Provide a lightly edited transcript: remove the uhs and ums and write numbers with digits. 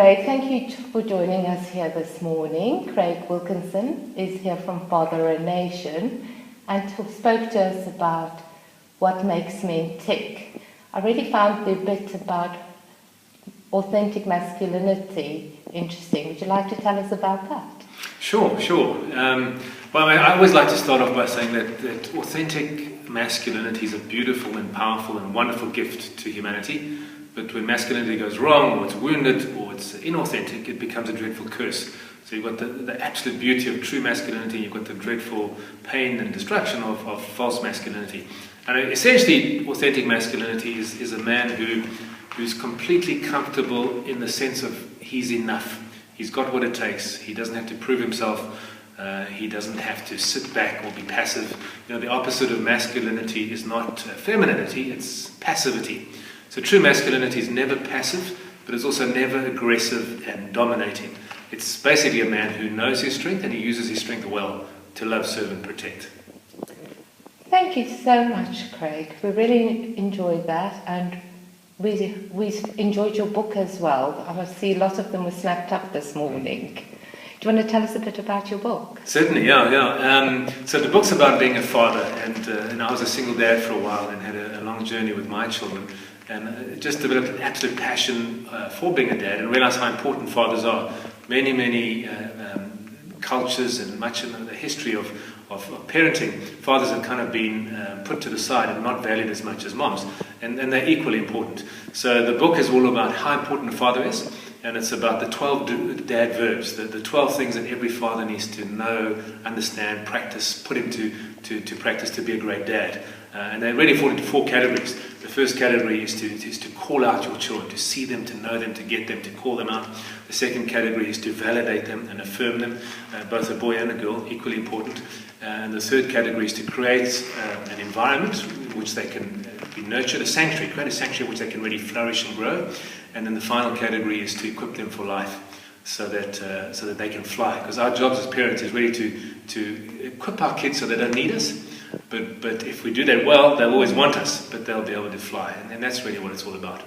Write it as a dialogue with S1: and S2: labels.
S1: Craig. Thank you for joining us here this morning. Craig Wilkinson is here from Father a Nation and spoke to us about what makes men tick. I really found the bit about authentic masculinity interesting. Would you like to tell us about that?
S2: Sure. Well, I always like to start off by saying that authentic masculinity is a beautiful and powerful and wonderful gift to humanity. But when masculinity goes wrong, or it's wounded, or it's inauthentic, it becomes a dreadful curse. So you've got the absolute beauty of true masculinity, you've got the dreadful pain and destruction of false masculinity. And essentially, authentic masculinity is a man who's completely comfortable in the sense of he's enough. He's got what it takes. He doesn't have to prove himself. He doesn't have to sit back or be passive. You know, the opposite of masculinity is not femininity, it's passivity. So true masculinity is never passive, but it's also never aggressive and dominating. It's basically a man who knows his strength and he uses his strength well to love, serve and protect.
S1: Thank you so much, Craig. We really enjoyed that, and we enjoyed your book as well. I see a lot of them were snapped up this morning. Do you want to tell us a bit about your book?
S2: Certainly, yeah. So the book's about being a father, and I was a single dad for a while and had a long journey with my children, and just developed an absolute passion for being a dad and realised how important fathers are. Many cultures and much in the history of parenting, fathers have kind of been put to the side and not valued as much as moms, and they're equally important. So the book is all about how important a father is, and it's about the 12 dad verbs, the 12 things that every father needs to know, understand, practice, put into to practice to be a great dad. And they really fall into 4 categories. The first category is to call out your children, to see them, to know them, to get them, to call them out. The second category is to validate them and affirm them, both a boy and a girl, equally important. And the third category is to create an environment which they can be nurtured, create a sanctuary which they can really flourish and grow. And then the final category is to equip them for life, so that they can fly. Because our jobs as parents is really to equip our kids so they don't need us. But if we do that well, they'll always want us, but they'll be able to fly. And that's really what it's all about.